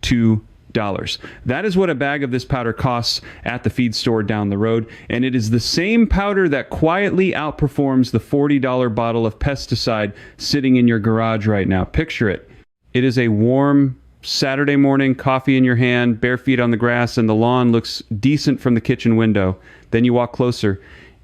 $2. That is what a bag of this powder costs at the feed store down the road, and it is the same powder that quietly outperforms the $40 bottle of pesticide sitting in your garage right now. Picture it. It is a warm Saturday morning, coffee in your hand, bare feet on the grass, and the lawn looks decent from the kitchen window. Then you walk closer,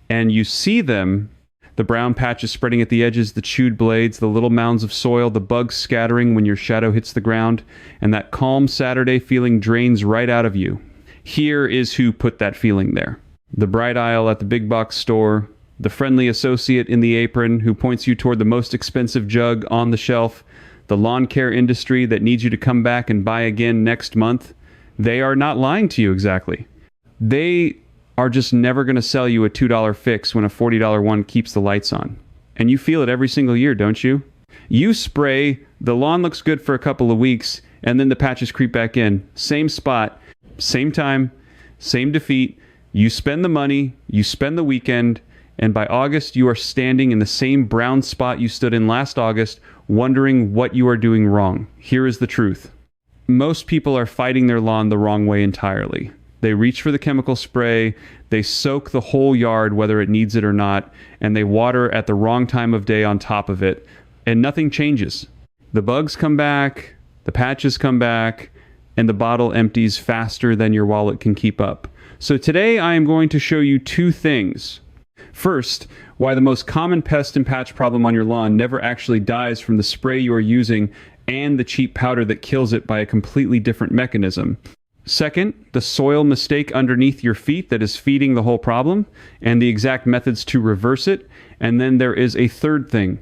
and you see them. The brown patches spreading at the edges, the chewed blades, the little mounds of soil, the bugs scattering when your shadow hits the ground, and that calm Saturday feeling drains right out of you. Here is who put that feeling there. The bright aisle at the big box store, the friendly associate in the apron who points you toward the most expensive jug on the shelf, the lawn care industry that needs you to come back and buy again next month. They are not lying to you exactly. They are just never going to sell you a $2 fix when a $40 one keeps the lights on. And you feel it every single year, don't you? You spray, the lawn looks good for a couple of weeks, and then the patches creep back in. Same spot, same time, same defeat. You spend the money, you spend the weekend, and by August you are standing in the same brown spot you stood in last August, wondering what you are doing wrong. Here is the truth. Most people are fighting their lawn the wrong way entirely. They reach for the chemical spray, they soak the whole yard whether it needs it or not, and they water at the wrong time of day on top of it, and nothing changes. The bugs come back, the patches come back, and the bottle empties faster than your wallet can keep up. So today I am going to show you two things. First, why the most common pest and patch problem on your lawn never actually dies from the spray you are using and the cheap powder that kills it by a completely different mechanism. Second, the soil mistake underneath your feet that is feeding the whole problem, and the exact methods to reverse it. And then there is a third thing,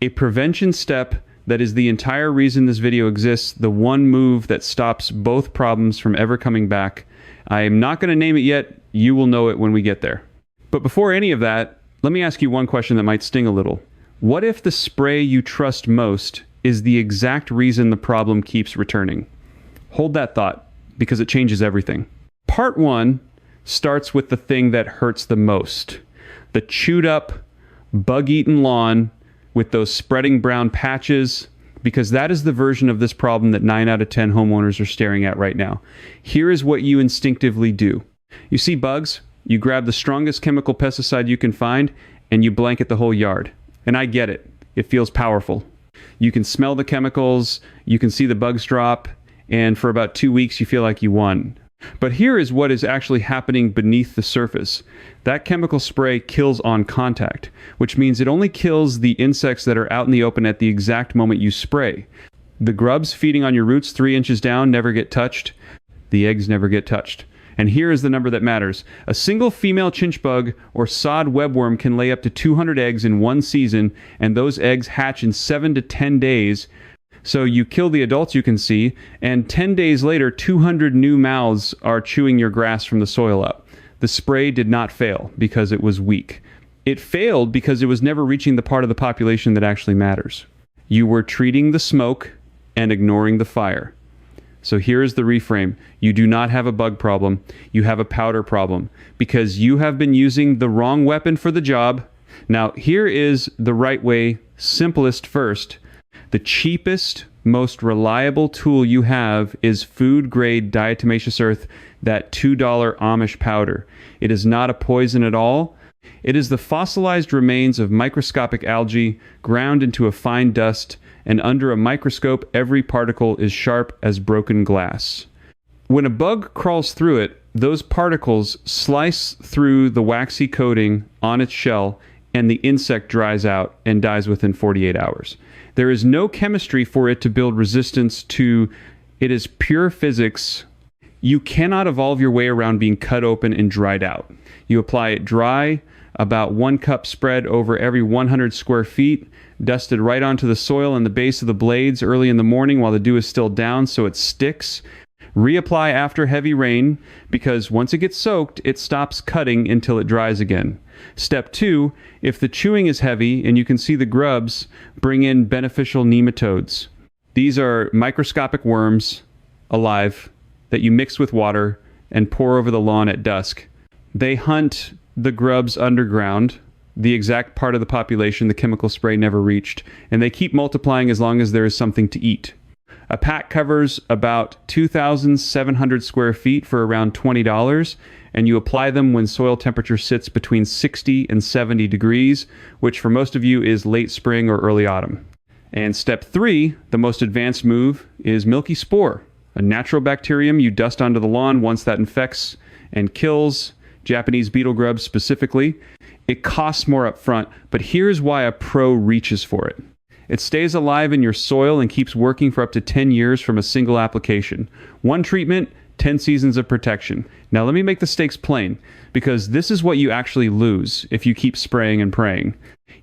a prevention step that is the entire reason this video exists, the one move that stops both problems from ever coming back. I am not going to name it yet. You will know it when we get there. But before any of that, let me ask you one question that might sting a little. What if the spray you trust most is the exact reason the problem keeps returning? Hold that thought, because it changes everything. Part one starts with the thing that hurts the most. The chewed up, bug-eaten lawn with those spreading brown patches, because that is the version of this problem that 9 out of 10 homeowners are staring at right now. Here is what you instinctively do. You see bugs, you grab the strongest chemical pesticide you can find, and you blanket the whole yard. And I get it. It feels powerful. You can smell the chemicals, you can see the bugs drop, and for about 2 weeks you feel like you won. But here is what is actually happening beneath the surface. That chemical spray kills on contact, which means it only kills the insects that are out in the open at the exact moment you spray. The grubs feeding on your roots 3 inches down never get touched. The eggs never get touched. And here is the number that matters. A single female chinch bug or sod webworm can lay up to 200 eggs in one season, and those eggs hatch in 7 to 10 days. So you kill the adults you can see, and 10 days later, 200 new mouths are chewing your grass from the soil up. The spray did not fail because it was weak. It failed because it was never reaching the part of the population that actually matters. You were treating the smoke and ignoring the fire. So here is the reframe. You do not have a bug problem. You have a powder problem because you have been using the wrong weapon for the job. Now, here is the right way, simplest first. The cheapest, most reliable tool you have is food-grade diatomaceous earth, that $2 Amish powder. It is not a poison at all. It is the fossilized remains of microscopic algae ground into a fine dust, and under a microscope, every particle is sharp as broken glass. When a bug crawls through it, those particles slice through the waxy coating on its shell, and the insect dries out and dies within 48 hours. There is no chemistry for it to build resistance to. It is pure physics. You cannot evolve your way around being cut open and dried out. You apply it dry, about 1 cup spread over every 100 square feet, dusted right onto the soil and the base of the blades early in the morning while the dew is still down so it sticks. Reapply after heavy rain, because once it gets soaked, it stops cutting until it dries again. Step 2, if the chewing is heavy and you can see the grubs, bring in beneficial nematodes. These are microscopic worms, alive, that you mix with water and pour over the lawn at dusk. They hunt the grubs underground, the exact part of the population the chemical spray never reached, and they keep multiplying as long as there is something to eat. A pack covers about 2,700 square feet for around $20, and you apply them when soil temperature sits between 60 and 70 degrees, which for most of you is late spring or early autumn. And step 3, the most advanced move, is milky spore, a natural bacterium you dust onto the lawn once that infects and kills Japanese beetle grubs specifically. It costs more up front, but here's why a pro reaches for it. It stays alive in your soil and keeps working for up to 10 years from a single application. One treatment, 10 seasons of protection. Now let me make the stakes plain, because this is what you actually lose if you keep spraying and praying.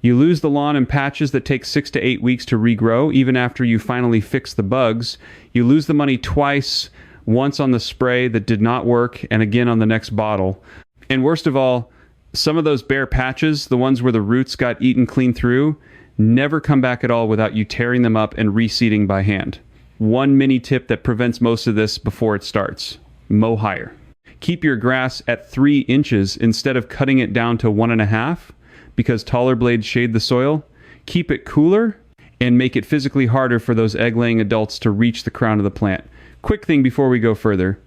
You lose the lawn in patches that take 6 to 8 weeks to regrow, even after you finally fix the bugs. You lose the money twice, once on the spray that did not work, and again on the next bottle. And worst of all, some of those bare patches, the ones where the roots got eaten clean through, never come back at all without you tearing them up and reseeding by hand. One mini tip that prevents most of this before it starts: mow higher. Keep your grass at 3 inches instead of cutting it down to 1.5, because taller blades shade the soil. Keep it cooler and make it physically harder for those egg-laying adults to reach the crown of the plant. Quick thing before we go further.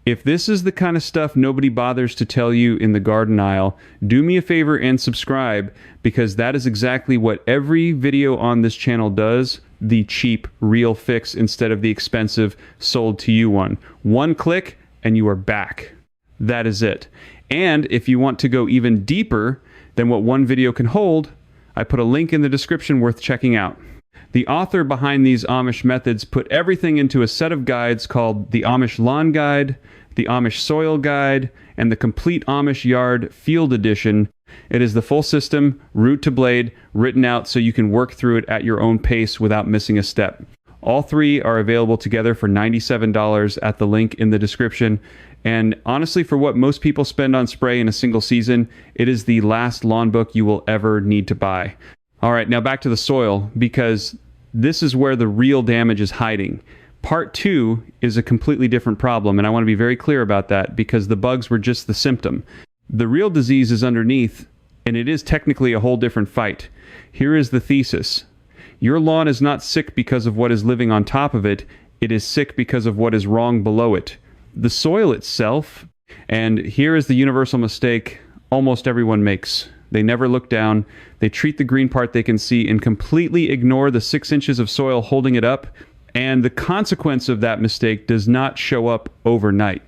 If this is the kind of stuff nobody bothers to tell you in the garden aisle, do me a favor and subscribe, because that is exactly what every video on this channel does: the cheap, real fix instead of the expensive, sold to you one. One click and you are back. That is it. And if you want to go even deeper than what one video can hold, I put a link in the description worth checking out. The author behind these Amish methods put everything into a set of guides called the Amish Lawn Guide, the Amish Soil Guide, and the Complete Amish Yard Field Edition. It is the full system, root to blade, written out so you can work through it at your own pace without missing a step. All 3 are available together for $97 at the link in the description. And honestly, for what most people spend on spray in a single season, it is the last lawn book you will ever need to buy. All right, now back to the soil, because this is where the real damage is hiding. Part 2 is a completely different problem, and I want to be very clear about that, because the bugs were just the symptom. The real disease is underneath, and it is technically a whole different fight. Here is the thesis. Your lawn is not sick because of what is living on top of it. It is sick because of what is wrong below it. The soil itself, and here is the universal mistake almost everyone makes. They never look down. They treat the green part they can see and completely ignore the 6 inches of soil holding it up. And the consequence of that mistake does not show up overnight.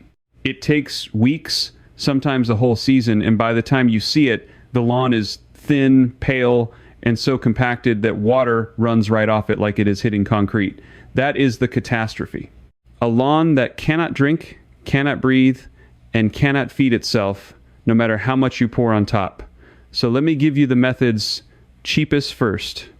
It takes weeks, sometimes a whole season, and by the time you see it, the lawn is thin, pale, and so compacted that water runs right off it like it is hitting concrete. That is the catastrophe. A lawn that cannot drink, cannot breathe, and cannot feed itself, no matter how much you pour on top. So let me give you the methods cheapest first.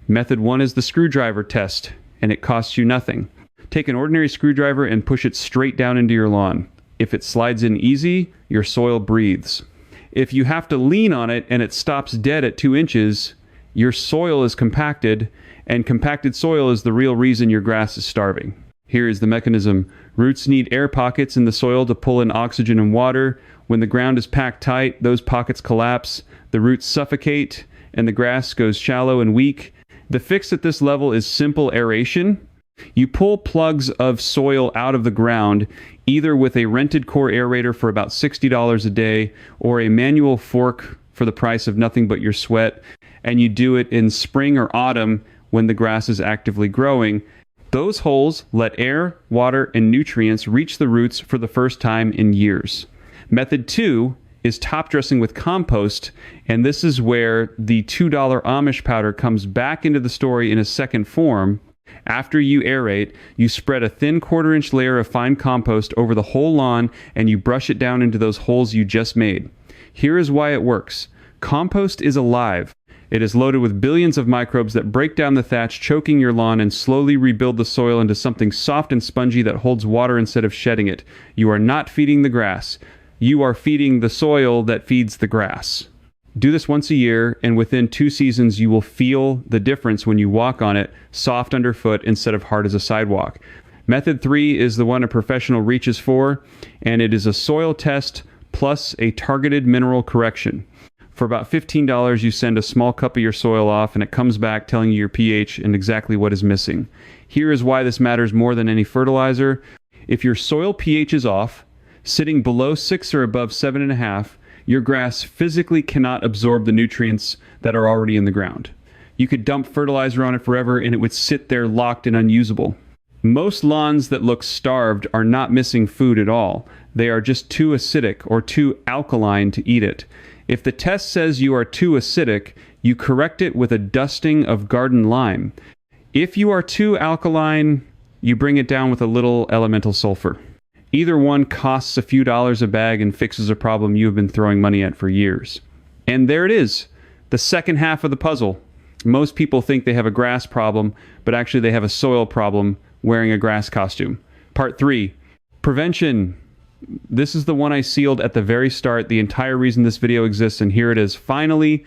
Method 1 is the screwdriver test, and it costs you nothing. Take an ordinary screwdriver and push it straight down into your lawn. If it slides in easy, your soil breathes. If you have to lean on it and it stops dead at 2 inches, your soil is compacted, and compacted soil is the real reason your grass is starving. Here is the mechanism. Roots need air pockets in the soil to pull in oxygen and water. When the ground is packed tight, those pockets collapse, the roots suffocate, and the grass goes shallow and weak. The fix at this level is simple aeration. You pull plugs of soil out of the ground, either with a rented core aerator for about $60 a day, or a manual fork for the price of nothing but your sweat, and you do it in spring or autumn when the grass is actively growing. Those holes let air, water, and nutrients reach the roots for the first time in years. Method 2 is top dressing with compost, and this is where the $2 Amish powder comes back into the story in a second form. After you aerate, you spread a thin 1/4 inch layer of fine compost over the whole lawn, and you brush it down into those holes you just made. Here is why it works. Compost is alive. It is loaded with billions of microbes that break down the thatch, choking your lawn, and slowly rebuild the soil into something soft and spongy that holds water instead of shedding it. You are not feeding the grass. You are feeding the soil that feeds the grass. Do this once a year, and within 2 seasons, you will feel the difference when you walk on it, soft underfoot instead of hard as a sidewalk. Method 3 is the one a professional reaches for, and it is a soil test plus a targeted mineral correction. For about $15, you send a small cup of your soil off, and it comes back telling you your pH and exactly what is missing. Here is why this matters more than any fertilizer. If your soil pH is off, sitting below 6 or above 7.5, your grass physically cannot absorb the nutrients that are already in the ground. You could dump fertilizer on it forever, and it would sit there locked and unusable. Most lawns that look starved are not missing food at all. They are just too acidic or too alkaline to eat it. If the test says you are too acidic, you correct it with a dusting of garden lime. If you are too alkaline, you bring it down with a little elemental sulfur. Either one costs a few dollars a bag and fixes a problem you have been throwing money at for years. And there it is, the second half of the puzzle. Most people think they have a grass problem, but actually they have a soil problem wearing a grass costume. Part 3, prevention. This is the one I sealed at the very start, the entire reason this video exists, and here it is. Finally,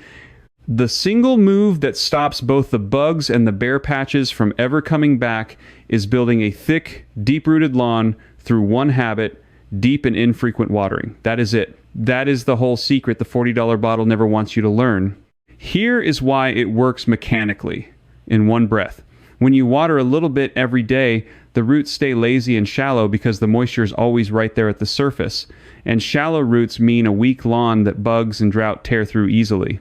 the single move that stops both the bugs and the bare patches from ever coming back is building a thick, deep-rooted lawn through one habit: deep and infrequent watering. That is it. That is the whole secret the $40 bottle never wants you to learn. Here is why it works mechanically, in one breath. When you water a little bit every day, the roots stay lazy and shallow because the moisture is always right there at the surface. And shallow roots mean a weak lawn that bugs and drought tear through easily.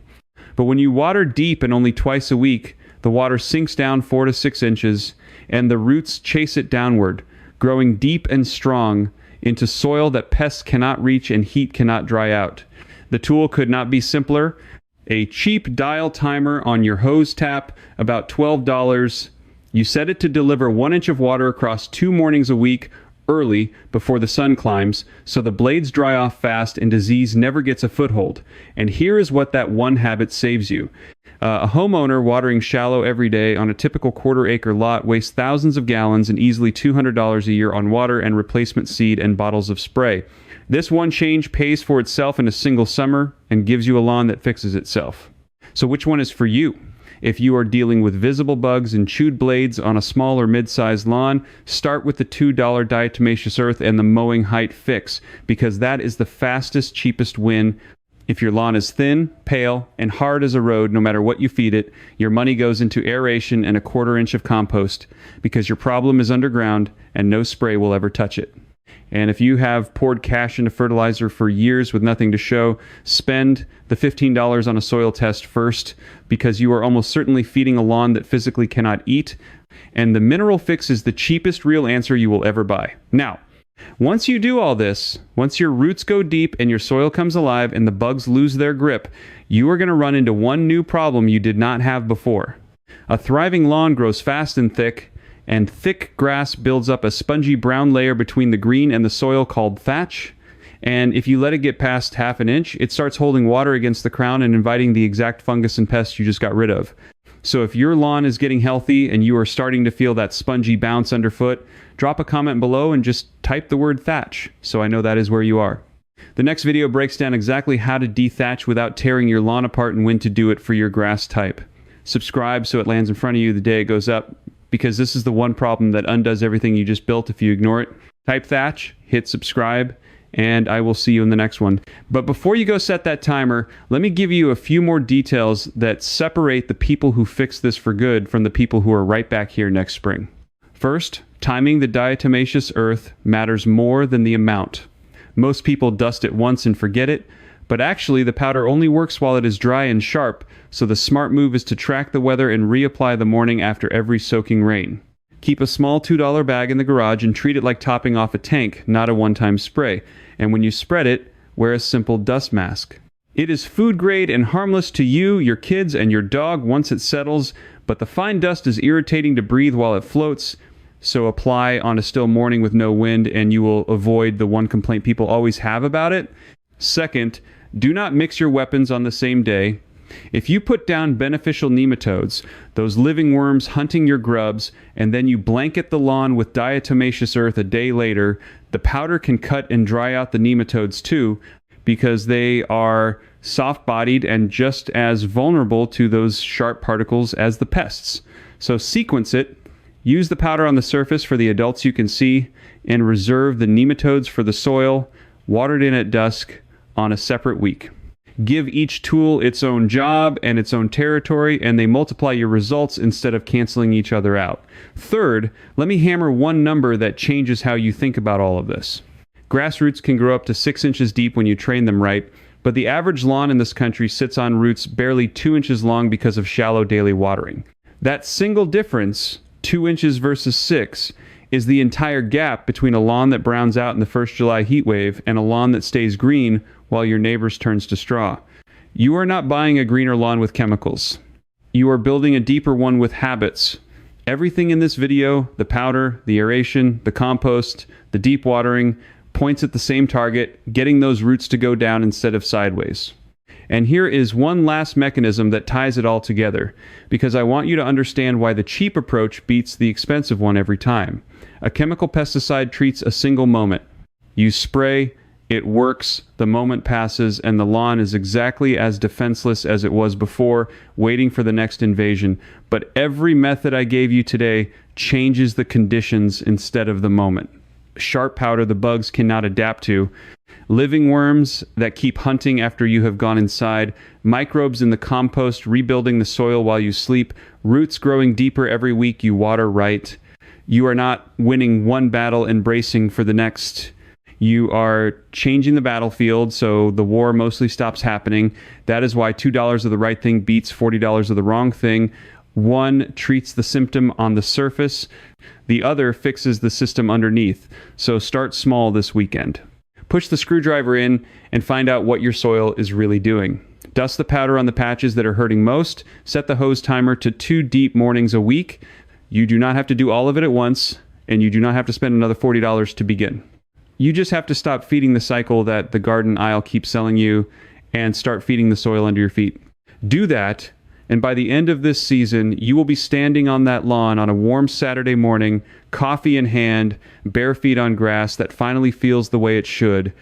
But when you water deep and only twice a week, the water sinks down 4 to 6 inches, and the roots chase it downward, growing deep and strong into soil that pests cannot reach and heat cannot dry out. The tool could not be simpler. A cheap dial timer on your hose tap, about $12. You set it to deliver 1 inch of water across 2 mornings a week, early, before the sun climbs, so the blades dry off fast and disease never gets a foothold. And here is what that one habit saves you. A homeowner watering shallow every day on a typical quarter-acre lot wastes thousands of gallons and easily $200 a year on water and replacement seed and bottles of spray. This one change pays for itself in a single summer and gives you a lawn that fixes itself. So which one is for you? If you are dealing with visible bugs and chewed blades on a small or mid-sized lawn, start with the $2 diatomaceous earth and the mowing height fix, because that is the fastest, cheapest win. If your lawn is thin, pale, and hard as a road, no matter what you feed it, your money goes into aeration and a 1/4 inch of compost, because your problem is underground and no spray will ever touch it. And if you have poured cash into fertilizer for years with nothing to show, spend the $15 on a soil test first, because you are almost certainly feeding a lawn that physically cannot eat, and the mineral fix is the cheapest real answer you will ever buy. Now, once you do all this, once your roots go deep and your soil comes alive and the bugs lose their grip, you are going to run into one new problem you did not have before. A thriving lawn grows fast and thick grass builds up a spongy brown layer between the green and the soil called thatch. And if you let it get past 1/2 inch, it starts holding water against the crown and inviting the exact fungus and pests you just got rid of. So if your lawn is getting healthy and you are starting to feel that spongy bounce underfoot, drop a comment below and just type the word thatch, so I know that is where you are. The next video breaks down exactly how to dethatch without tearing your lawn apart and when to do it for your grass type. Subscribe so it lands in front of you the day it goes up, because this is the one problem that undoes everything you just built if you ignore it. Type thatch, hit subscribe, and I will see you in the next one. But before you go set that timer, let me give you a few more details that separate the people who fix this for good from the people who are right back here next spring. First, timing the diatomaceous earth matters more than the amount. Most people dust it once and forget it, but actually the powder only works while it is dry and sharp, so the smart move is to track the weather and reapply the morning after every soaking rain. Keep a small $2 bag in the garage and treat it like topping off a tank, not a one-time spray. And when you spread it, wear a simple dust mask. It is food grade and harmless to you, your kids, and your dog once it settles, but the fine dust is irritating to breathe while it floats, so apply on a still morning with no wind and you will avoid the one complaint people always have about it. Second, do not mix your weapons on the same day. If you put down beneficial nematodes, those living worms hunting your grubs, and then you blanket the lawn with diatomaceous earth a day later, the powder can cut and dry out the nematodes too, because they are soft-bodied and just as vulnerable to those sharp particles as the pests. So sequence it, use the powder on the surface for the adults you can see, and reserve the nematodes for the soil, watered in at dusk on a separate week. Give each tool its own job and its own territory, and they multiply your results instead of canceling each other out. Third, let me hammer one number that changes how you think about all of this. Grass roots can grow up to 6 inches deep when you train them right, but the average lawn in this country sits on roots barely 2 inches long because of shallow daily watering. That single difference, 2 inches versus 6, is the entire gap between a lawn that browns out in the first July heat wave and a lawn that stays green while your neighbor's turns to straw. You are not buying a greener lawn with chemicals. You are building a deeper one with habits. Everything in this video, the powder, the aeration, the compost, the deep watering, points at the same target, getting those roots to go down instead of sideways. And here is one last mechanism that ties it all together, because I want you to understand why the cheap approach beats the expensive one every time. A chemical pesticide treats a single moment. You spray, it works, the moment passes, and the lawn is exactly as defenseless as it was before, waiting for the next invasion. But every method I gave you today changes the conditions instead of the moment. Sharp powder the bugs cannot adapt to, living worms that keep hunting after you have gone inside, microbes in the compost rebuilding the soil while you sleep, roots growing deeper every week you water right. You are not winning one battle and bracing for the next. You are changing the battlefield so the war mostly stops happening. That is why $2 of the right thing beats $40 of the wrong thing. One treats the symptom on the surface, the other fixes the system underneath. So start small this weekend. Push the screwdriver in and find out what your soil is really doing. Dust the powder on the patches that are hurting most. Set the hose timer to 2 deep mornings a week. You do not have to do all of it at once, and you do not have to spend another $40 to begin. You just have to stop feeding the cycle that the garden aisle keeps selling you and start feeding the soil under your feet. Do that, and by the end of this season, you will be standing on that lawn on a warm Saturday morning, coffee in hand, bare feet on grass that finally feels the way it should,